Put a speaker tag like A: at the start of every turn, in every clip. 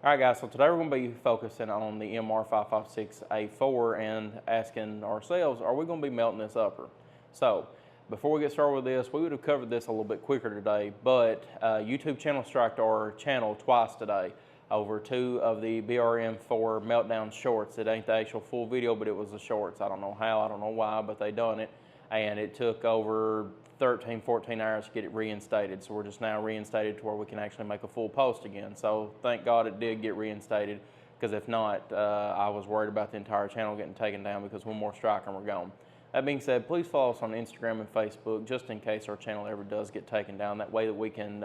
A: Alright guys, so today we're going to be focusing on the MR556A4 and asking ourselves, are we going to be melting this upper? So, before we get started with this, we would have covered this a little bit quicker today, but YouTube channel striked our channel twice today over two of the BRM4 meltdown shorts. It ain't the actual full video, but it was the shorts. I don't know how, I don't know why, but they done it. And it took over 13, 14 hours to get it reinstated. So we're just now reinstated to where we can actually make a full post again. So thank God it did get reinstated, because if not, I was worried about the entire channel getting taken down because one more strike and we're gone. That being said, please follow us on Instagram and Facebook just in case our channel ever does get taken down. That way that we can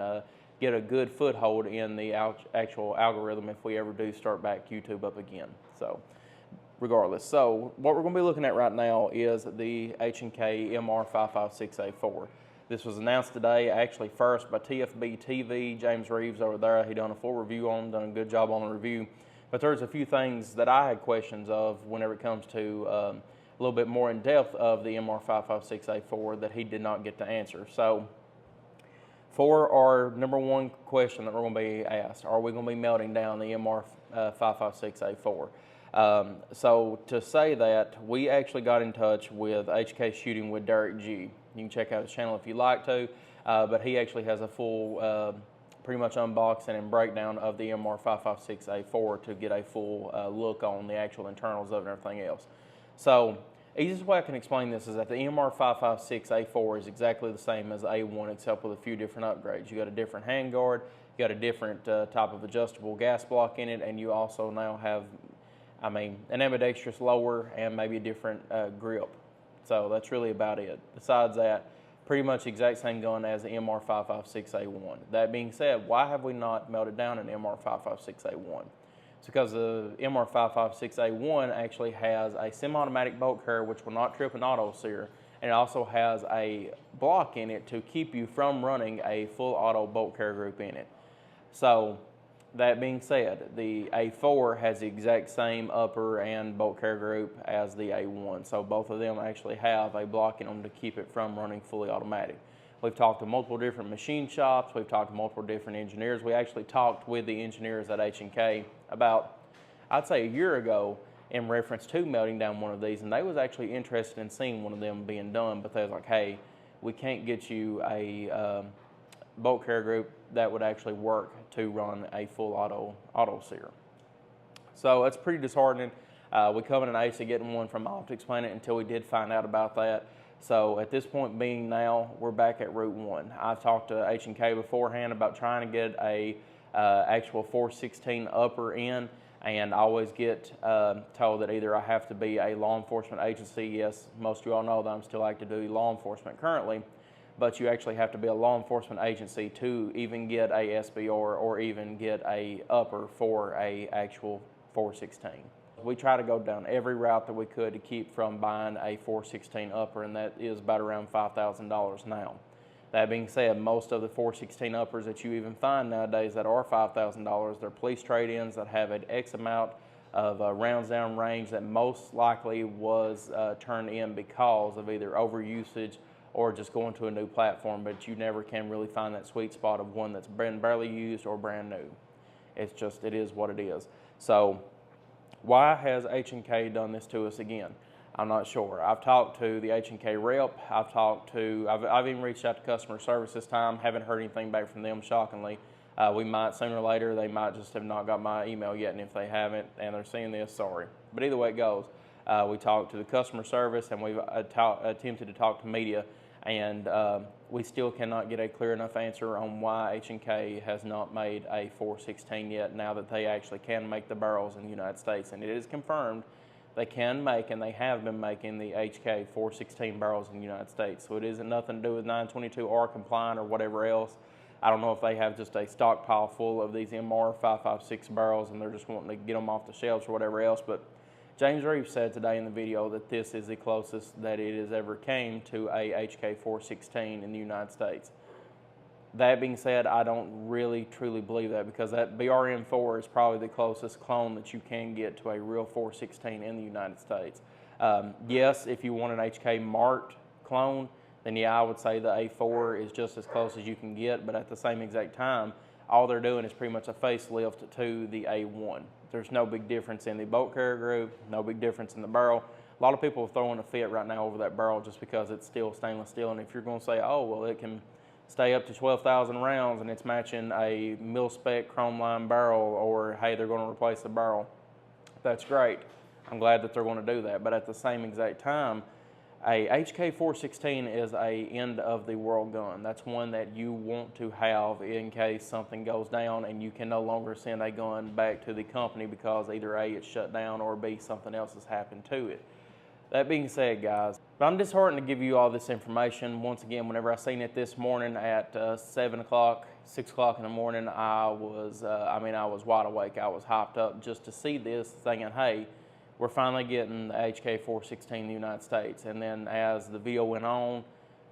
A: get a good foothold in the actual algorithm if we ever do start back YouTube up again. So regardless, so what we're going to be looking at right now is the H&K MR556A4. This was announced today, actually first by TFB TV, James Reeves over there. He done a full review on it, done a good job on the review. But there's a few things that I had questions of whenever it comes to a little bit more in depth of the MR556A4 that he did not get to answer. So for our number one question that we're going to be asked, are we going to be melting down the MR556A4? So to say that, we actually got in touch with HK Shooting with Derek G. You can check out his channel if you like to, but he actually has a full pretty much unboxing and breakdown of the MR556A4 to get a full look on the actual internals of it and everything else. So easiest way I can explain this is that the MR556A4 is exactly the same as A1 except with a few different upgrades. You got a different handguard, you got a different type of adjustable gas block in it, and you also now have an ambidextrous lower and maybe a different grip. So that's really about it. Besides that, pretty much the exact same gun as the MR556A1. That being said, why have we not melted down an MR556A1? It's because the MR556A1 actually has a semi-automatic bolt carrier which will not trip an auto sear, and it also has a block in it to keep you from running a full auto bolt carrier group in it. So that being said, the A4 has the exact same upper and bolt carrier group as the A1. So both of them actually have a block in them to keep it from running fully automatic. We've talked to multiple different machine shops. We've talked to multiple different engineers. We actually talked with the engineers at H&K about, I'd say, a year ago in reference to melting down one of these, and they was actually interested in seeing one of them being done, but they was like, hey, we can't get you a bolt carrier group that would actually work to run a full auto sear. So that's pretty disheartening. We come in an ace of getting one from Optics Planet until we did find out about that. So at this point being now, we're back at route one. I've talked to H&K beforehand about trying to get a actual 416 upper in, and I always get told that either I have to be a law enforcement agency. Yes, most of you all know that I'm still active duty law enforcement currently, but you actually have to be a law enforcement agency to even get a SBR or even get a upper for a actual 416. We try to go down every route that we could to keep from buying a 416 upper, and that is about around $5,000 now. That being said, most of the 416 uppers that you even find nowadays that are $5,000, they're police trade-ins that have an X amount of rounds down range that most likely was turned in because of either overusage or just going to a new platform, but you never can really find that sweet spot of one that's been barely used or brand new. It's just, it is what it is. So why has H&K done this to us again? I'm not sure. I've talked to the H&K rep. I've even reached out to customer service this time. Haven't heard anything back from them, shockingly. We might sooner or later. They might just have not got my email yet, and if they haven't and they're seeing this, sorry. But either way it goes, we talked to the customer service, and we've attempted to talk to media, and we still cannot get a clear enough answer on why H&K has not made a 416 yet, now that they actually can make the barrels in the United States. And it is confirmed they can make, and they have been making, the HK 416 barrels in the United States. So it isn't nothing to do with 922R compliant or whatever else. I don't know if they have just a stockpile full of these MR556 barrels and they're just wanting to get them off the shelves or whatever else, but James Reeves said today in the video that this is the closest that it has ever came to a HK 416 in the United States. That being said, I don't really truly believe that, because that BRM4 is probably the closest clone that you can get to a real 416 in the United States. Yes, if you want an HK marked clone, then yeah, I would say the A4 is just as close as you can get, but at the same exact time, all they're doing is pretty much a facelift to the A1. There's no big difference in the bolt carrier group, no big difference in the barrel. A lot of people are throwing a fit right now over that barrel just because it's still stainless steel. And if you're going to say, oh, well, it can stay up to 12,000 rounds and it's matching a mil-spec chrome line barrel, or hey, they're going to replace the barrel, that's great. I'm glad that they're going to do that. But at the same exact time, a HK416 is a end of the world gun. That's one that you want to have in case something goes down and you can no longer send a gun back to the company because either A, it's shut down, or B, something else has happened to it. That being said, guys, I'm disheartened to give you all this information. Once again, whenever I seen it this morning at 7 o'clock, 6 o'clock in the morning, I was wide awake. I was hyped up just to see this, thinking, hey, we're finally getting the HK416 in the United States. And then as the video went on,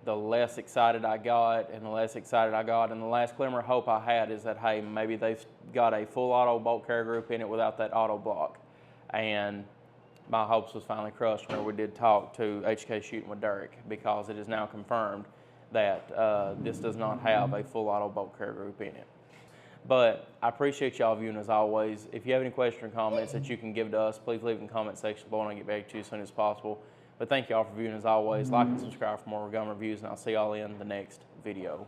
A: the less excited I got, and the less excited I got. And the last glimmer of hope I had is that, hey, maybe they've got a full auto bolt carrier group in it without that auto block. And my hopes was finally crushed whenever we did talk to HK Shooting with Derek, because it is now confirmed that this does not have a full auto bolt carrier group in it. But I appreciate y'all viewing as always. If you have any questions or comments that you can give to us, please leave in the comment section below and I'll get back to you as soon as possible. But thank y'all for viewing as always. Like and subscribe for more gun reviews, and I'll see y'all in the next video.